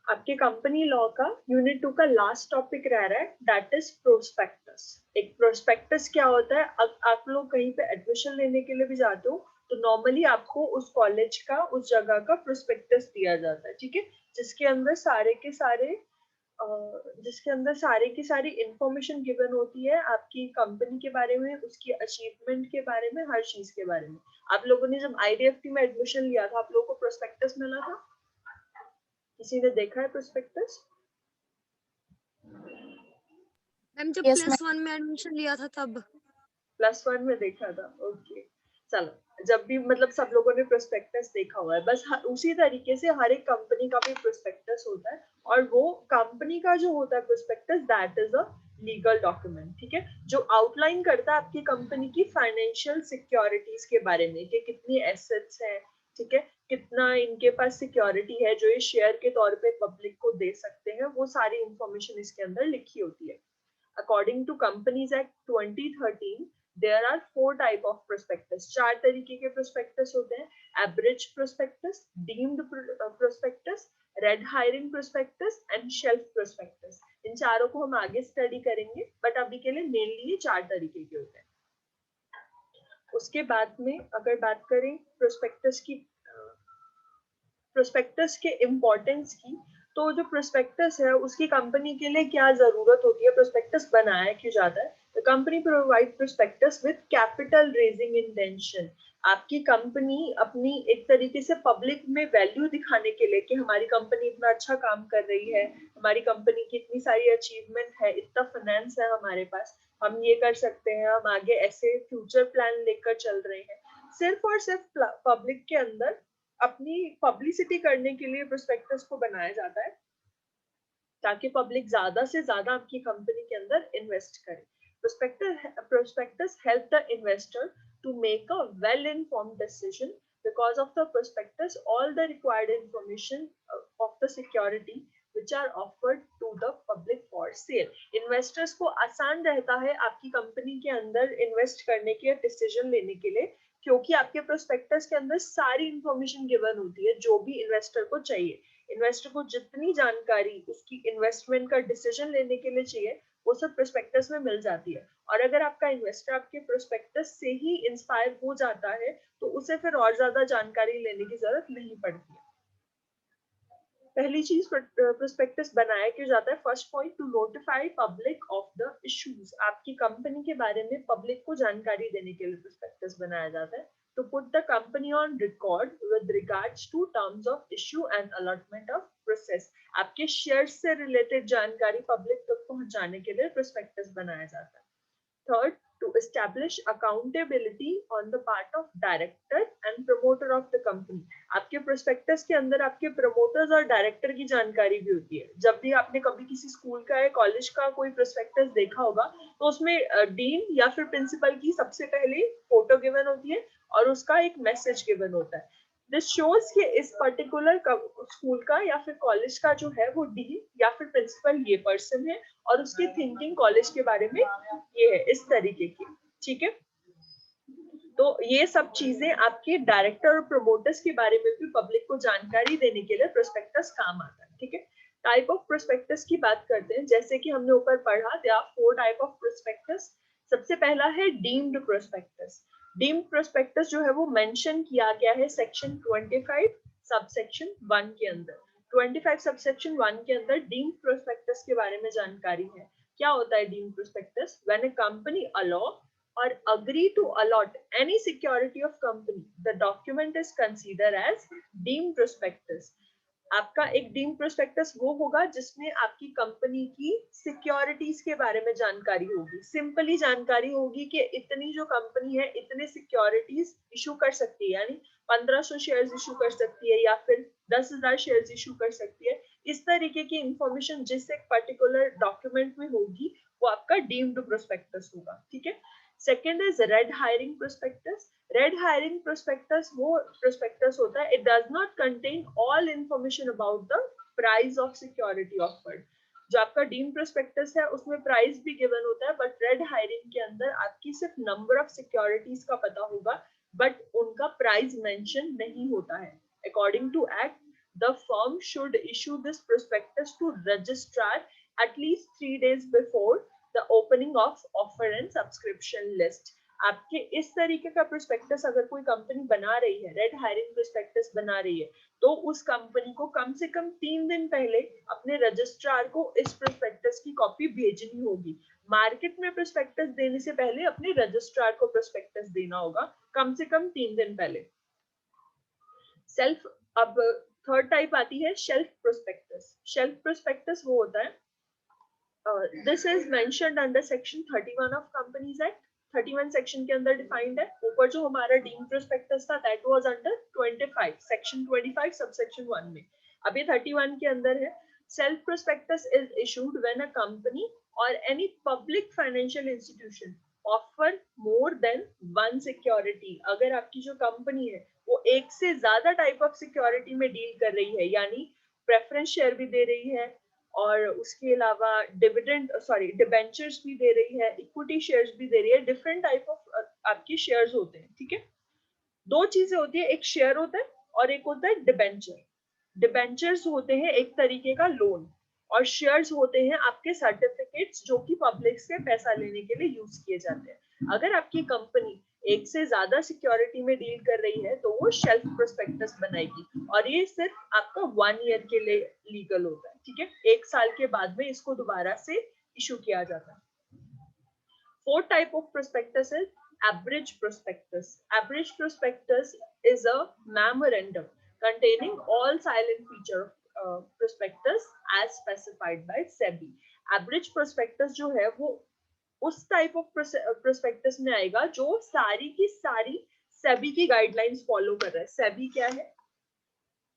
आपके company law का unit 2 का लास्ट टॉपिक रह रहा है, दैट इज प्रोस्पेक्टस। एक प्रोस्पेक्टस क्या होता है? अब आप लोग कहीं पे एडमिशन लेने के लिए भी जाते हो तो नॉर्मली आपको उस कॉलेज का, उस जगह का प्रोस्पेक्टस दिया जाता है, ठीक है, जिसके अंदर सारे के सारे जिसके अंदर सारी की सारी इंफॉर्मेशन गिवन होती है आपकी कंपनी के बारे में, उसकी अचीवमेंट के बारे में, हर चीज के बारे में। आप लोगों ने जब आईडीएफटी में एडमिशन लिया था, आप लोगों को प्रोस्पेक्टस मिला था? किसी ने देखा है प्रोस्पेक्टस? मैम जब यस मैम। +1 में एडमिशन लिया था तब। +1 में देखा था, ओके। चलो, जब भी मतलब सब लोगों ने प्रोस्पेक्टस देखा हुआ है, बस उसी तरीके से हर एक कंपनी का भी प्रोस्पेक्टस होता है, और वो कंपनी का जो होता है prospectus, that is a legal document, ठीक है, जो आउटलाइन करता है आपकी कंपनी की फाइनेंशियल सिक्योरिटीज के बारे में, कि कितनी एसेट्स हैं, ठीक है, कितना इनके पास सिक्योरिटी है जो ये शेयर के तौर पे पब्लिक को दे सकते हैं, वो सारी इंफॉर्मेशन इसके अंदर लिखी होती है। According to Companies Act 2013, there are 4 type of prospectus. 4 तरीके के prospectus होते हैं: average prospectus, deemed prospectus, red herring prospectus and shelf prospectus. इन चारों को हम आगे स्टडी करेंगे, बट अभी के लिए मेनली ये 4 तरीके के होते हैं। उसके बाद में अगर बात करें प्रोस्पेक्टस की, प्रोस्पेक्टस के इम्पोर्टेंस की, तो जो प्रोस्पेक्टस है उसकी कंपनी के लिए क्या जरूरत होती है, प्रोस्पेक्टस बनाया क्यों जाता है? The company provide prospectus with capital raising intention. आपकी कंपनी अपनी एक तरीके से पब्लिक में वैल्यू दिखाने के लिए कि हमारी कंपनी इतना अच्छा काम कर रही है, हमारी कंपनी की इतनी सारी अचीवमेंट है, इतना फाइनेंस है हमारे पास, हम ये कर सकते हैं, हम आगे ऐसे फ्यूचर प्लान लेकर चल रहे हैं, सिर्फ और सिर्फ पब्लिक के अंदर अपनी पब्लिसिटी करने के लिए प्रोस्पेक्टस को बनाया जाता है, ताकि पब्लिक ज्यादा से ज्यादा आपकी कंपनी के अंदर इन्वेस्ट करे। Prospectus help the investor to make a well informed decision. Because of the prospectus, all the required information of the security which are offered to the public for sale. Investors को आसान रहता है आपकी company के अंदर invest करने के, decision लेने के लिए, क्योंकि आपके प्रोस्पेक्टस के अंदर सारी इंफॉर्मेशन गिवन होती है जो भी इन्वेस्टर को चाहिए। इन्वेस्टर को जितनी जानकारी उसकी इन्वेस्टमेंट का डिसीजन लेने के लिए चाहिए, वो सब प्रोस्पेक्टस में मिल जाती है। और अगर आपका इन्वेस्टर आपके प्रोस्पेक्टस से ही इंस्पायर हो जाता है, तो उसे फिर और ज्यादा जानकारी लेने की जरूरत नहीं पड़ती है। पहली चीज, प्रोस्पेक्टस बनाया क्यों जाता है? First point, to notify public of the issues. आपकी कंपनी के बारे में पब्लिक को जानकारी देने के लिए प्रोस्पेक्टस बनाया जाता है। To put the company on record with regards to terms of issue and allotment of process. आपके शेयर से रिलेटेड जानकारी पब्लिक तक पहुंचाने के लिए प्रोस्पेक्टस बनाया जाता है। Third, to establish accountability on the part of director and promoter of the company. आपके प्रोस्पेक्टस के अंदर आपके प्रमोटर्स और डायरेक्टर की जानकारी भी होती है। जब भी आपने कभी किसी स्कूल का या कॉलेज का कोई प्रोस्पेक्टस देखा होगा, तो उसमें डीन या फिर प्रिंसिपल की सबसे पहले फोटो गिवन होती है और उसका एक मैसेज गिवन होता है। दिस शोज कि इस पर्टिकुलर स्कूल का या फिर कॉलेज का जो है वो डीन या फिर प्रिंसिपल ये पर्सन है, और उसकी थिंकिंग कॉलेज के बारे में ये है, इस तरीके की, ठीक है। तो ये सब चीजें आपके डायरेक्टर और प्रोमोटर्स के बारे में भी पब्लिक को जानकारी देने के लिए प्रोस्पेक्टस काम आता है, ठीक है। टाइप ऑफ प्रोस्पेक्टस की बात करते हैं, जैसे कि हमने ऊपर पढ़ा, there are 4 type of prospectus. सबसे पहला है डीम्ड प्रोस्पेक्टस। डीम्ड प्रोस्पेक्टस जो है वो मेंशन किया गया है सेक्शन 25 सबसेक्शन 1 के अंदर। 25 सबसेक्शन 1 के अंदर डीम्ड प्रोस्पेक्टस के बारे में जानकारी है। क्या होता है deemed prospectus? When a company allow or agree to allot any security of company, the document is considered as deemed prospectus. आपका एक डीम्ड प्रोस्पेक्टस वो होगा जिसमें आपकी कंपनी की सिक्योरिटीज के बारे में जानकारी होगी। सिंपली जानकारी होगी कि इतनी जो कंपनी है इतने सिक्योरिटीज इशू कर सकती है, यानी 1500 शेयर्स इशू कर सकती है या फिर 10,000 शेयर्स इशू कर सकती है। इस तरीके की इंफॉर्मेशन जिस एक पर्टिकुलर डॉक्यूमेंट में होगी वो आपका डीम्ड प्रोस्पेक्टस होगा, ठीक है। Second is red hiring prospectus. Red hiring prospectus वो प्रोस्पेक्टस होता है, it does not contain all information about the price of security offered. जो आपका डीम प्रोस्पेक्टस है उसमें प्राइस भी गिवन होता है, बट रेड हायरिंग के अंदर आपकी सिर्फ नंबर ऑफ सिक्योरिटीज का पता होगा, बट उनका प्राइस मेंशन नहीं होता है। According to act the firm should issue this prospectus to registrar at least 3 days before the opening of offer and subscription list. आपके इस तरीके का प्रोस्पेक्टस अगर कोई कंपनी बना रही है, रेड हायरिंग प्रोस्पेक्टस बना रही है, तो उस कंपनी को कम से कम 3 दिन पहले अपने रजिस्ट्रार को इस प्रोस्पेक्टस की कॉपी भेजनी होगी। मार्केट में प्रोस्पेक्टस देने से पहले अपने रजिस्ट्रार को प्रोस्पेक्टस देना होगा कम से कम 3 दिन पहले। सेल्फ, अब थर्ड टाइप आती है शेल्फ प्रोस्पेक्टस। शेल्फ प्रोस्पेक्टस वो होता है, this is mentioned under section 31 of companies act. 31 section के अंदर डिफाइंड है। ऊपर जो हमारा डीम्ड प्रोस्पेक्टस था that was under 25 section 25 subsection 1 में। अब ये 31 के अंदर है। Self prospectus is issued when a company और any public financial institution offer more than one security. अगर आपकी जो कंपनी है वो एक से ज्यादा टाइप ऑफ सिक्योरिटी में डील कर रही है, यानी प्रेफरेंस शेयर भी दे रही है और उसके अलावा डिबेंचर्स भी दे रही है, इक्विटी शेयर्स भी दे रही है, डिफरेंट टाइप ऑफ आपकी शेयर्स होते हैं, ठीक है। दो चीजें होती है, एक शेयर होता है और एक होता है डिबेंचर। डिबेंचर्स होते हैं एक तरीके का लोन और शेयर्स होते हैं आपके सर्टिफिकेट्स जो कि पब्लिक से पैसा लेने के लिए यूज किए जाते हैं। अगर आपकी कंपनी एक से ज्यादा सिक्योरिटी में डील कर रही है तो वो शेल्फ प्रोस्पेक्टस बनाएगी और ये सिर्फ आपका 1 ईयर के लिए लीगल होता है, ठीक है। 1 साल के बाद में इसको दोबारा से इशू किया जाता है। Fourth type of prospectus is average prospectus. Average prospectus is a memorandum containing all silent feature of prospectus as specified by SEBI. Average prospectus जो है वो उस टाइप ऑफ प्रोस्पेक्टस में आएगा जो सारी की सारी सेबी की गाइडलाइंस फॉलो कर रहा है। सेबी क्या है?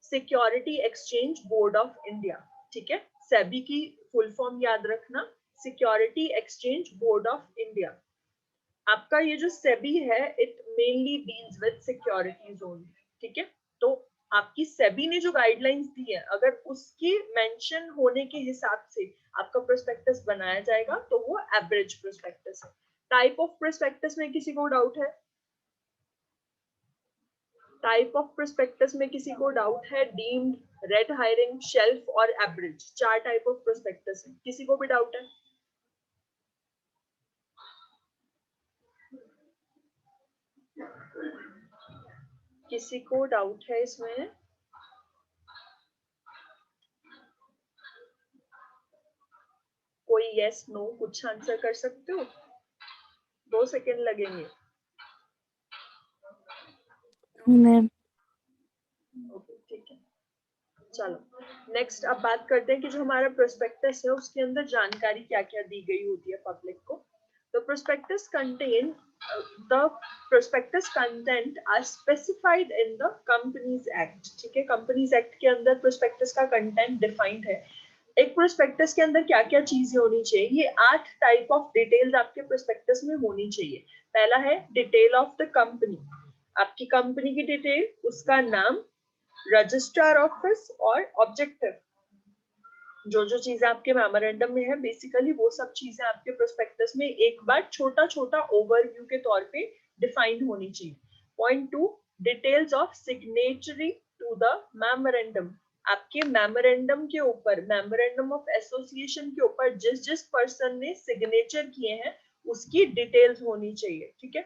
Security exchange board of India, ठीक है। सेबी की फुल फॉर्म याद रखना, security exchange board of India. आपका ये जो सेबी है it mainly deals with securities only, ठीक है। तो आपकी सेबी ने जो गाइडलाइंस दी है अगर उसकी मेंशन होने के हिसाब से आपका प्रोस्पेक्टस बनाया जाएगा तो वो एवरेज प्रोस्पेक्टस है। टाइप ऑफ प्रोस्पेक्टस में किसी को डाउट है? टाइप ऑफ प्रोस्पेक्टस में किसी को डाउट है? डीम्ड, रेड हायरिंग, शेल्फ और एवरेज, 4 टाइप ऑफ प्रोस्पेक्टस है। किसी को भी डाउट है? किसी को डाउट है इसमें? कोई यस नो कुछ आंसर कर सकते हो? 2 सेकंड लगेंगे। मैम ओके ठीक है, चलो नेक्स्ट अब बात करते हैं कि जो हमारा प्रोस्पेक्टस है उसके अंदर जानकारी क्या क्या दी गई होती है पब्लिक को। तो prospectus contain the prospectus content are specified in the companies act, ठीक है। कंपनीज एक्ट के अंदर प्रोस्पेक्टस का कंटेंट डिफाइंड है। एक प्रोस्पेक्टस के अंदर क्या क्या चीजें होनी चाहिए? ये 8 टाइप ऑफ डिटेल्स आपके प्रोस्पेक्टस में होनी चाहिए। पहला है डिटेल ऑफ द कंपनी, आपकी कंपनी की डिटेल, उसका नाम, रजिस्ट्रार ऑफिस और ऑब्जेक्टिव। जो जो चीजें आपके मेमोरेंडम में है बेसिकली वो सब चीजें आपके प्रोस्पेक्टस में एक बार छोटा छोटा ओवरव्यू के तौर पे डिफाइंड होनी चाहिए। Point 2, details of signatory to the memorandum. आपके मेमोरेंडम के ऊपर, मेमोरेंडम ऑफ एसोसिएशन के ऊपर जिस जिस पर्सन ने सिग्नेचर किए हैं उसकी डिटेल्स होनी चाहिए, ठीक है।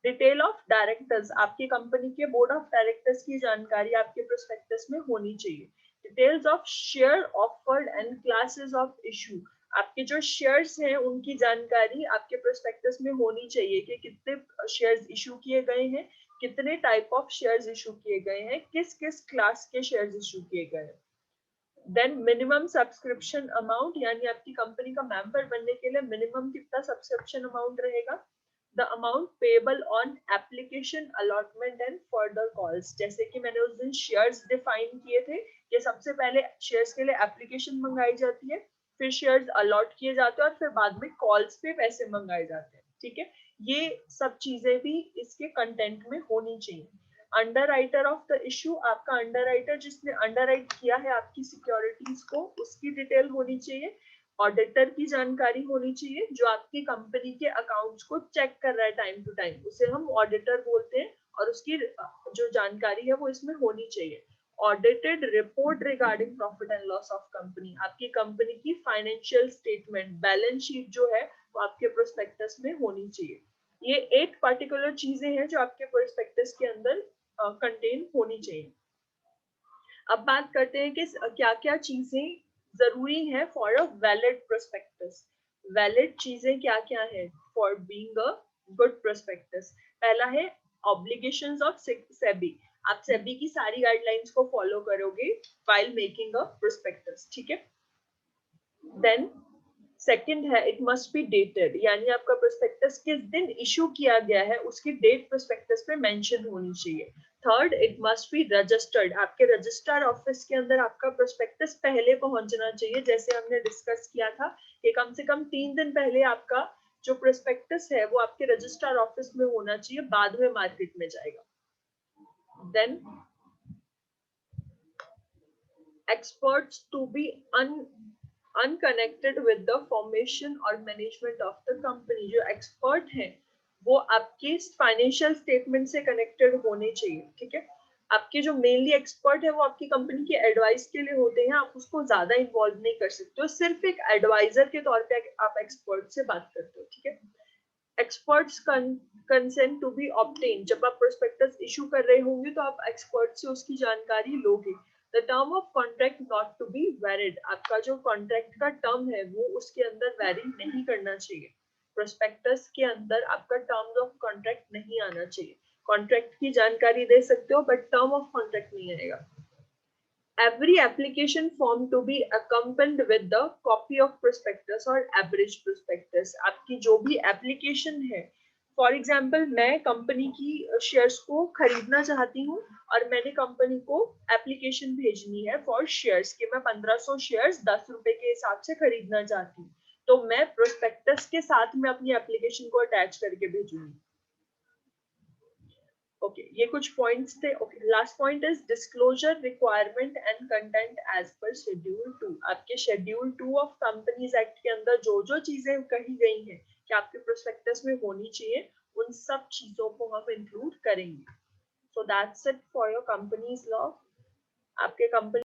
डिटेल ऑफ डायरेक्टर्स, आपकी कंपनी के बोर्ड ऑफ डायरेक्टर्स की जानकारी आपके प्रोस्पेक्टस में होनी चाहिए। Details of share offered and classes of issue, आपके जो शेयर्स हैं उनकी जानकारी आपके प्रोस्पेक्टस में होनी चाहिए कि कितने शेयर्स इशू किए गए हैं, कितने टाइप ऑफ शेयर्स इशू किए गए हैं, किस किस क्लास के शेयर्स इशू किए गए हैं। देन मिनिमम सब्सक्रिप्शन अमाउंट, यानी आपकी कंपनी का मेंबर बनने के लिए मिनिमम कितना सब्सक्रिप्शन अमाउंट रहेगा। The amount payable on application allotment and further calls, जैसे कि मैंने उस दिन शेयर्स डिफाइन किए थे कि सबसे पहले शेयर्स के लिए एप्लीकेशन मंगाई जाती है, फिर शेयर्स अलॉट किए जाते हैं और फिर बाद में कॉल्स पे पैसे मंगाए जाते हैं, ठीक है। ये सब चीजें भी इसके कंटेंट में होनी चाहिए। Under writer of the issue, आपका अंडर राइटर जिसने अंडर राइट किया है आपकी सिक्योरिटीज को उसकी डिटेल होनी चाहिए। ऑडिटर की जानकारी होनी चाहिए जो आपकी कंपनी के अकाउंट्स को चेक कर रहा है टाइम टू टाइम, उसे हम ऑडिटर बोलते हैं और उसकी जो जानकारी है वो इसमें होनी चाहिए। Audited report regarding profit and loss of company, आपकी कंपनी की फाइनेंशियल स्टेटमेंट, बैलेंस शीट जो है वो आपके प्रोस्पेक्टस में होनी चाहिए। ये 8 पर्टिकुलर चीजें हैं जो आपके प्रोस्पेक्टस के अंदर कंटेन होनी चाहिए। अब बात करते हैं कि क्या क्या चीजें जरूरी है for a valid prospectus. Valid चीजें क्या क्या है for being a good prospectus? पहला है ऑब्लिगेशंस ऑफ सेबी, आप सेबी की सारी गाइडलाइंस को फॉलो करोगे व्हाइल मेकिंग अ प्रोस्पेक्टस, ठीक है। देन सेकंड है इट मस्ट बी डेटेड, यानी आपका प्रोस्पेक्टस किस दिन इशू किया गया है उसकी डेट प्रोस्पेक्टस पे मेंशन होनी चाहिए। Third, it must be registered, आपके रजिस्ट्रार ऑफिस के अंदर आपका प्रोस्पेक्टस पहले पहुंचना चाहिए। जैसे हमने डिस्कस किया था कि कम से कम 3 दिन पहले आपका जो प्रोस्पेक्टस है वो आपके रजिस्ट्रार ऑफिस में होना चाहिए, बाद में मार्केट में जाएगा। Then experts to be unconnected with the formation or management of the company, जो एक्सपर्ट हैं वो आपके फाइनेंशियल स्टेटमेंट से कनेक्टेड होने चाहिए, ठीक है। आपके जो मेनली एक्सपर्ट है वो आपकी कंपनी के एडवाइस के लिए होते हैं, आप उसको ज्यादा इन्वॉल्व नहीं कर सकते हो, सिर्फ एक एडवाइजर के तौर पे आप एक्सपर्ट से बात करते हो, ठीक है। Experts consent to be obtain, जब आप प्रोस्पेक्टस इशू कर रहे होंगे तो आप एक्सपर्ट से उसकी जानकारी लोगे। The term of contract not to be varied, आपका जो कॉन्ट्रैक्ट का टर्म है वो उसके अंदर वैरी नहीं करना चाहिए। प्रोस्पेक्टस के अंदर आपका टर्म्स ऑफ कॉन्ट्रैक्ट नहीं आना चाहिए। कॉन्ट्रैक्ट की जानकारी दे सकते हो बट टर्म ऑफ कॉन्ट्रैक्ट नहीं आएगा। Every application form to be accompanied with the copy of prospectus or average prospectus, आपकी जो भी एप्लीकेशन है, फॉर एग्जाम्पल मैं कंपनी की शेयर्स को खरीदना चाहती हूँ और मैंने कंपनी को एप्लीकेशन भेजनी है फॉर शेयर्स कि मैं 1500 शेयर्स 10 रुपए के हिसाब से खरीदना चाहती हूँ, तो मैं प्रोस्पेक्टस के साथ में अपनी एप्लीकेशन को अटैच करके भेजूंगी। ओके ये कुछ पॉइंट्स थे। Okay last point is disclosure requirement and content as per schedule 2, आपके शेड्यूल 2 ऑफ कंपनीज एक्ट के अंदर जो जो चीजें कही गई हैं कि आपके प्रोस्पेक्टस में होनी चाहिए उन सब चीजों को हम इंक्लूड करेंगे। So that's it for your companies law. आपके कंपनी